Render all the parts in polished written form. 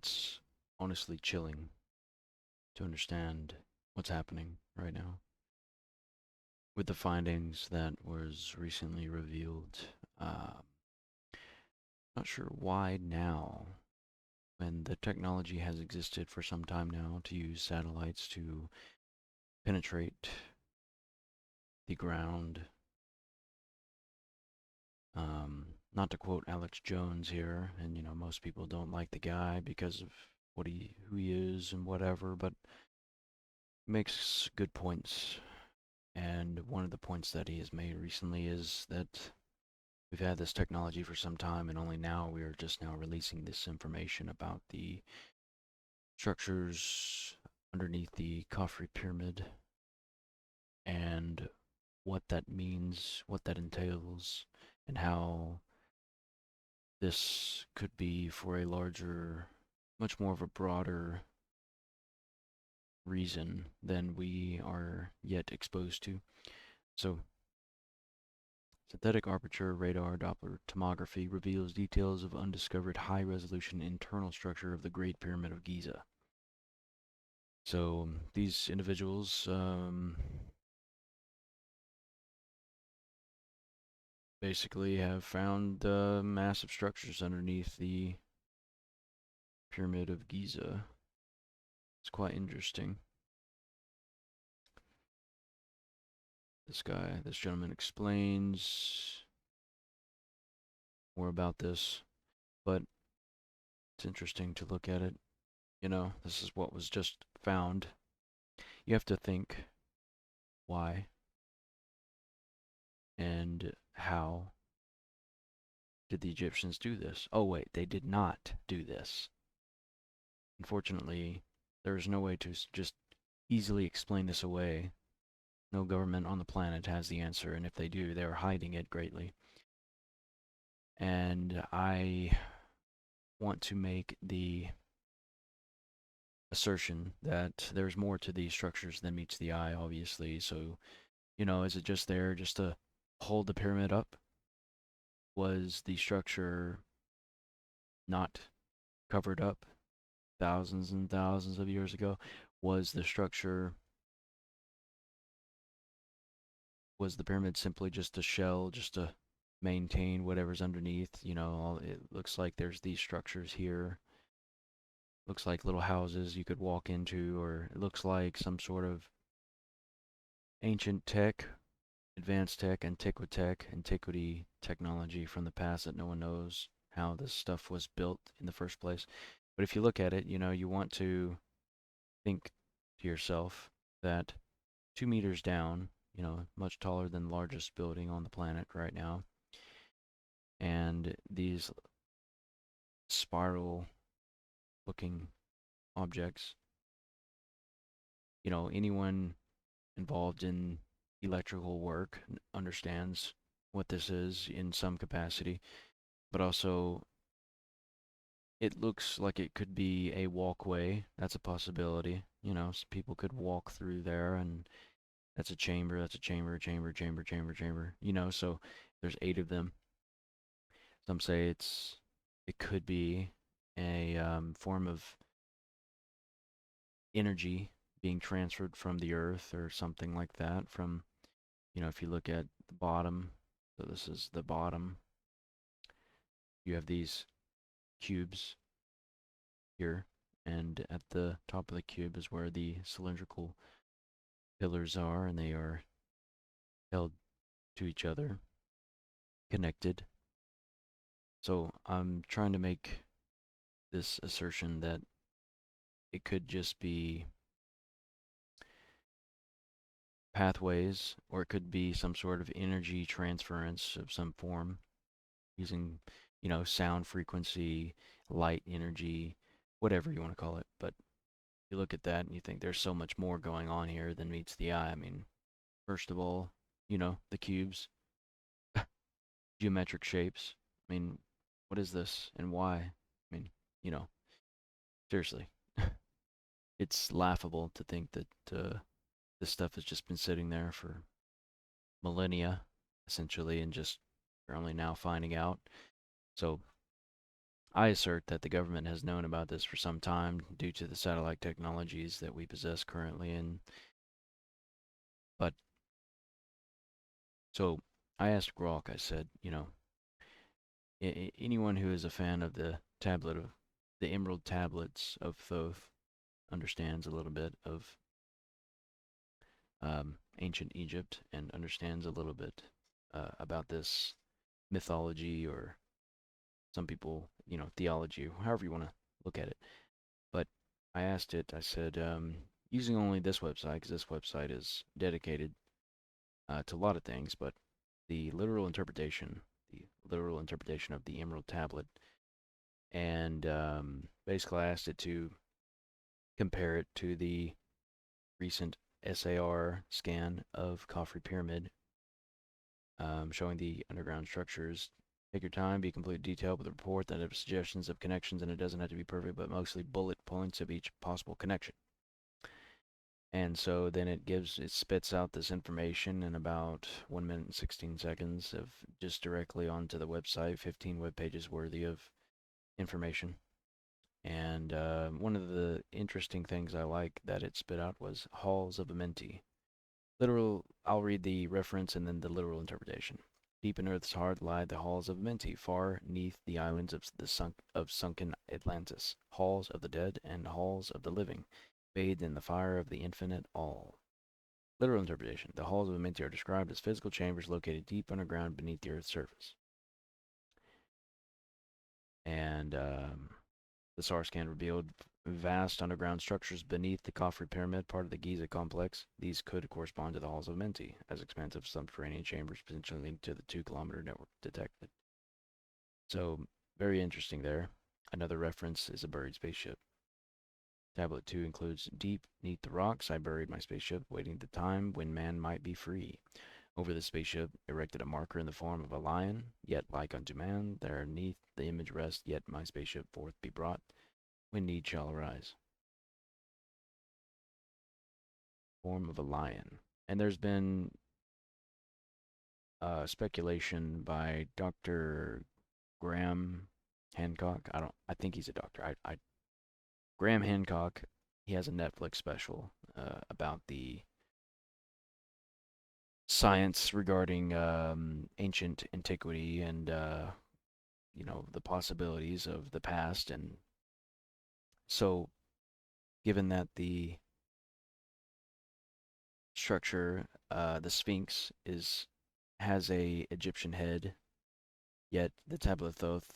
it's honestly chilling to understand what's happening right now with the findings that was recently revealed. Um, Not sure why now, when the technology has existed for some time now to use satellites to penetrate the ground. Not to quote Alex Jones here, and most people don't like the guy because of who he is and whatever, but makes good points. And one of the points that he has made recently is that we've had this technology for some time, and only now we are just now releasing this information about the structures underneath the Khafre pyramid and what that means, what that entails, and how this could be for a larger, much more of a broader reason than we are yet exposed to. So, synthetic aperture radar Doppler tomography reveals details of undiscovered high-resolution internal structure of the Great Pyramid of Giza. So, these individuals basically have found massive structures underneath the Pyramid of Giza. It's quite interesting. This gentleman explains more about this, but it's interesting to look at it. This is what was just found. You have to think why and how did the Egyptians do this? Oh, wait, they did not do this. Unfortunately, there is no way to just easily explain this away. No government on the planet has the answer, and if they do, they're hiding it greatly. And I want to make the assertion that there's more to these structures than meets the eye, obviously. So, is it just there just to hold the pyramid up? Was the structure not covered up thousands and thousands of years ago? Was the structure, was the pyramid simply just a shell, just to maintain whatever's underneath? It looks like there's these structures here. Looks like little houses you could walk into, or it looks like some sort of ancient tech, advanced tech, antiquity technology from the past that no one knows how this stuff was built in the first place. But if you look at it, you want to think to yourself that 2 meters down, much taller than the largest building on the planet right now, and these spiral looking objects, anyone involved in electrical work understands what this is in some capacity, but also it looks like it could be a walkway. That's a possibility. People could walk through there, and that's a chamber, chamber. So there's 8 of them. Some say it could be a form of energy being transferred from the earth or something like that. If you look at the bottom, so this is the bottom, you have these cubes here, and at the top of the cube is where the cylindrical pillars are, and they are held to each other, connected. So I'm trying to make this assertion that it could just be pathways, or it could be some sort of energy transference of some form using, sound frequency, light energy, whatever you want to call it. But you look at that and you think there's so much more going on here than meets the eye. I mean, first of all, the cubes, geometric shapes. I mean, what is this and why? I mean, you know, seriously, it's laughable to think that this stuff has just been sitting there for millennia, essentially, and just we're only now finding out. So I assert that the government has known about this for some time due to the satellite technologies that we possess currently. And but so I asked Grok. I said, anyone who is a fan of the Emerald Tablets of Thoth understands a little bit of ancient Egypt and understands a little bit about this mythology, or some people, theology, however you want to look at it. But I asked it, I said, using only this website, because this website is dedicated to a lot of things, but the literal interpretation, of the Emerald Tablet, and basically I asked it to compare it to the recent SAR scan of Khafre Pyramid, showing the underground structures. Take your time, be completely detailed with a report that have suggestions of connections, and it doesn't have to be perfect, but mostly bullet points of each possible connection. And so then it spits out this information in about 1 minute and 16 seconds of just directly onto the website, 15 web pages worthy of information. And one of the interesting things I like that it spit out was halls of Amenti. I'll read the reference and then the literal interpretation. Deep in Earth's heart lie the halls of Amenti, far neath the islands of sunken Atlantis, halls of the dead and halls of the living, bathed in the fire of the infinite all. Literal interpretation. The halls of Amenti are described as physical chambers located deep underground beneath the Earth's surface. And the SAR scan revealed vast underground structures beneath the Khafre Pyramid, part of the Giza complex. These could correspond to the halls of Amenti, as expansive subterranean chambers potentially linked to the 2-kilometer network detected. So, very interesting there. Another reference is a buried spaceship. Tablet 2 includes deep neath the rocks. I buried my spaceship, waiting the time when man might be free. Over the spaceship erected a marker in the form of a lion, yet like unto man, there neath the image rest, yet my spaceship forth be brought, when need shall arise. Form of a lion. And there's been speculation by Dr. Graham Hancock. I think he's a doctor. Graham Hancock, he has a Netflix special about the science regarding ancient antiquity, and the possibilities of the past. And so, given that the structure, the Sphinx, has a Egyptian head, yet the Tablet of Thoth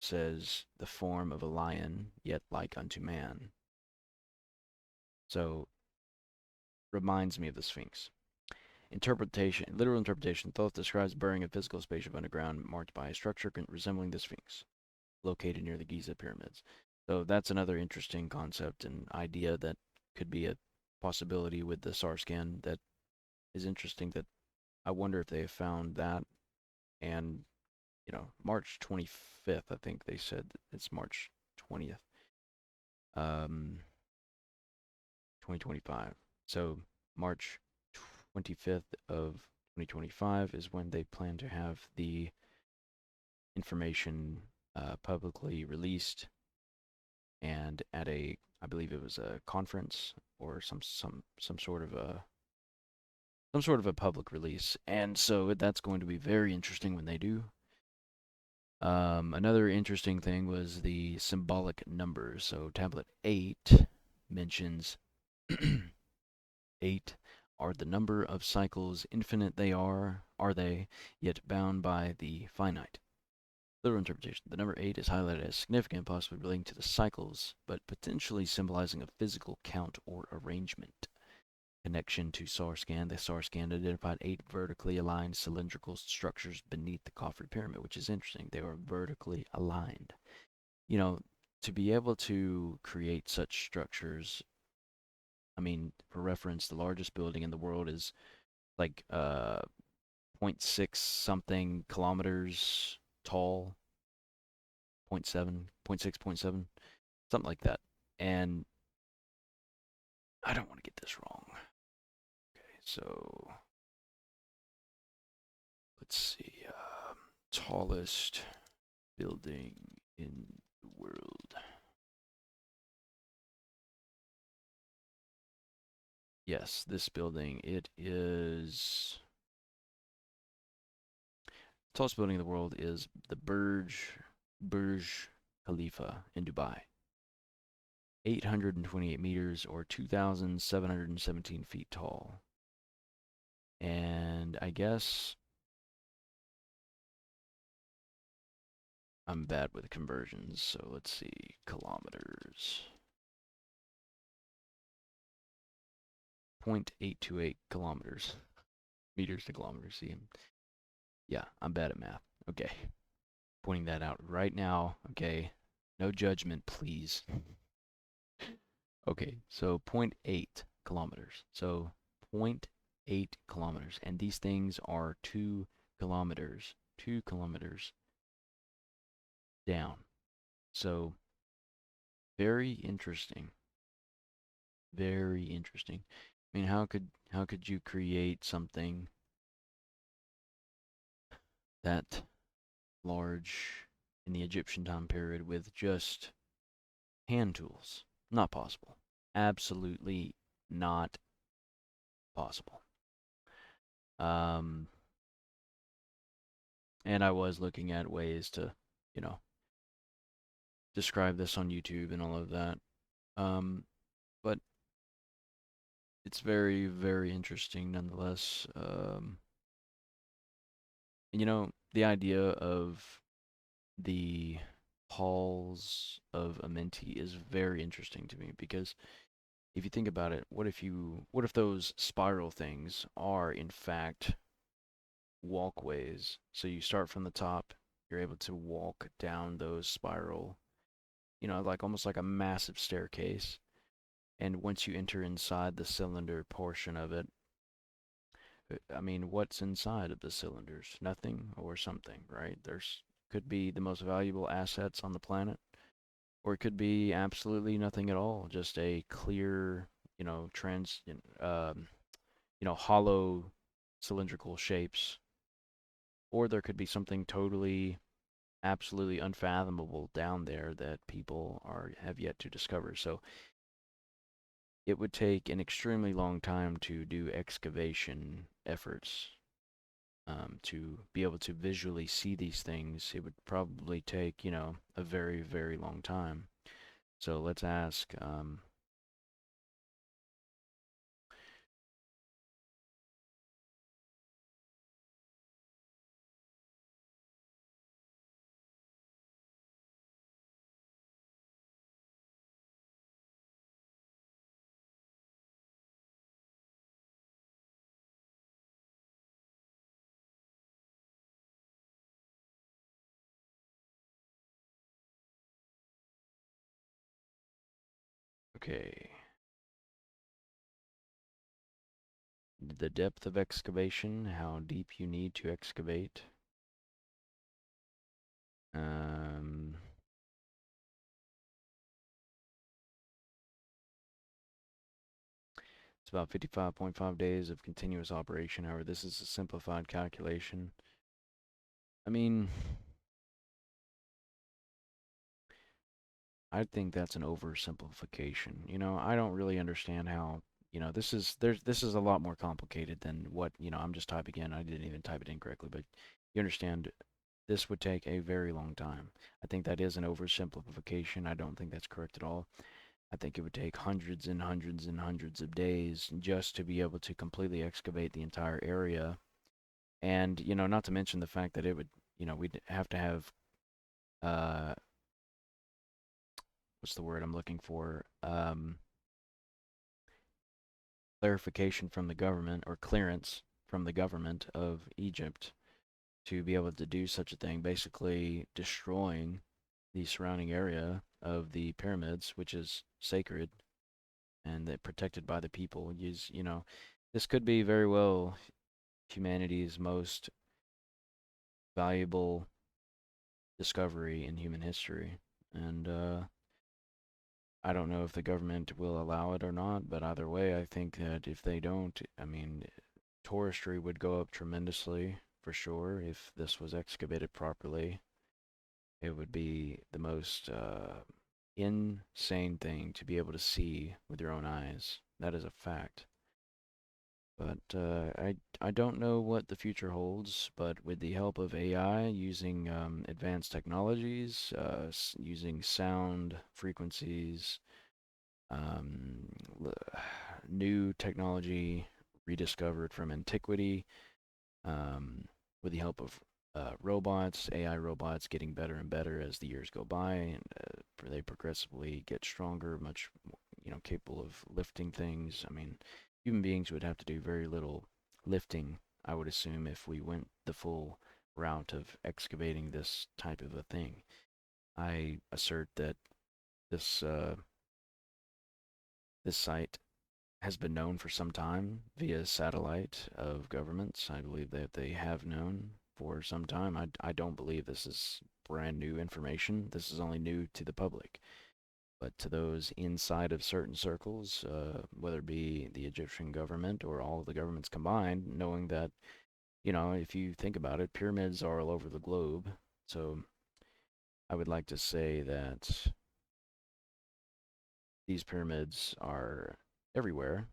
says the form of a lion, yet like unto man. So, reminds me of the Sphinx. Literal interpretation. Thoth describes burying a physical spaceship underground marked by a structure resembling the Sphinx, located near the Giza pyramids. So that's another interesting concept and idea that could be a possibility with the SAR scan. That is interesting. That I wonder if they have found that. And March 25th, I think they said it's March 20th, 2025. So March 25th of 2025 is when they plan to have the information publicly released, and at I believe it was a conference, or some sort of a public release. And so that's going to be very interesting when they do. Another interesting thing was the symbolic numbers. So tablet 8 mentions 8 are the number of cycles, infinite are they, yet bound by the finite. Literal interpretation. The number 8 is highlighted as significant, possibly relating to the cycles, but potentially symbolizing a physical count or arrangement. Connection to SAR scan. The SAR scan identified 8 vertically aligned cylindrical structures beneath the Khafre pyramid, which is interesting. They were vertically aligned. To be able to create such structures, I mean, for reference, the largest building in the world is like zero point 0.6 something kilometers tall, zero point 0.7, 0.6, 0.7, something like that. And I don't want to get this wrong. Okay, so let's see. Tallest building in the world. Yes, this building. It is tallest building in the world is the Burj Khalifa in Dubai. 828 meters or 2,717 feet tall. And I guess I'm bad with conversions, so let's see. Kilometers. 0.828 kilometers. Meters to kilometers. See, yeah, I'm bad at math. Okay. Pointing that out right now. Okay. No judgment, please. Okay, so zero point 0.8 kilometers. So zero point 0.8 kilometers. And these things are 2 kilometers. 2 kilometers down. So very interesting. Very interesting. I mean, how could you create something that large in the Egyptian time period with just hand tools? Not possible. Absolutely not possible. Um, and I was looking at ways to, you know, describe this on YouTube and all of that. But it's very, very interesting nonetheless. And the idea of the halls of Amenti is very interesting to me because if you think about it, what if those spiral things are in fact walkways? So you start from the top, you're able to walk down those spiral, like almost like a massive staircase. And once you enter inside the cylinder portion of it, I mean, what's inside of the cylinders? Nothing or something, right? There's could be the most valuable assets on the planet, or it could be absolutely nothing at all, just a clear, hollow cylindrical shapes, or there could be something totally, absolutely unfathomable down there that people have yet to discover. So it would take an extremely long time to do excavation efforts to be able to visually see these things. It would probably take, a very, very long time. So let's ask. Okay, the depth of excavation, how deep you need to excavate. Um, it's about 55.5 days of continuous operation. However, this is a simplified calculation. I mean, I think that's an oversimplification. I don't really understand how, this is a lot more complicated than what, I'm just typing in. I didn't even type it in correctly, but you understand this would take a very long time. I think that is an oversimplification. I don't think that's correct at all. I think it would take hundreds and hundreds and hundreds of days just to be able to completely excavate the entire area. And, not to mention the fact that it would, we'd have to have, uh, what's the word I'm looking for? Clarification from the government or clearance from the government of Egypt to be able to do such a thing, basically destroying the surrounding area of the pyramids, which is sacred and that protected by the people. This could be very well humanity's most valuable discovery in human history. And I don't know if the government will allow it or not, but either way, I think that if they don't, I mean, touristry would go up tremendously for sure if this was excavated properly. It would be the most insane thing to be able to see with your own eyes. That is a fact. But I don't know what the future holds. But with the help of AI, using advanced technologies, using sound frequencies, um, new technology rediscovered from antiquity, um, with the help of robots, AI robots getting better and better as the years go by, and they progressively get stronger, much capable of lifting things. I mean, human beings would have to do very little lifting, I would assume, if we went the full route of excavating this type of a thing. I assert that this this site has been known for some time via satellite of governments. I believe that they have known for some time. I don't believe this is brand new information. This is only new to the public. But to those inside of certain circles, whether it be the Egyptian government or all of the governments combined, knowing that, if you think about it, pyramids are all over the globe. So I would like to say that these pyramids are everywhere,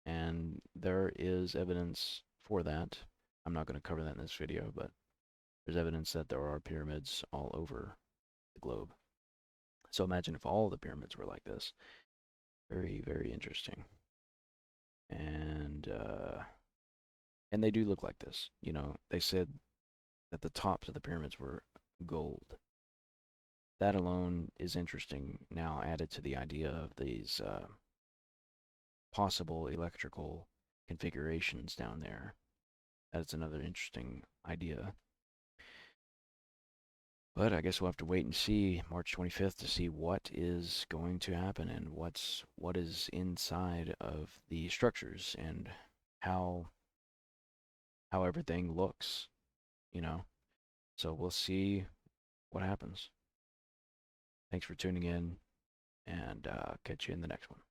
and there is evidence for that. I'm not going to cover that in this video, but there's evidence that there are pyramids all over the globe. So imagine if all the pyramids were like this. Very, very interesting. And and they do look like this. They said that the tops of the pyramids were gold. That alone is interesting. Now added to the idea of these possible electrical configurations down there. That's another interesting idea. But I guess we'll have to wait and see March 25th to see what is going to happen and what is inside of the structures and how how everything looks, you know. So we'll see what happens. Thanks for tuning in, and catch you in the next one.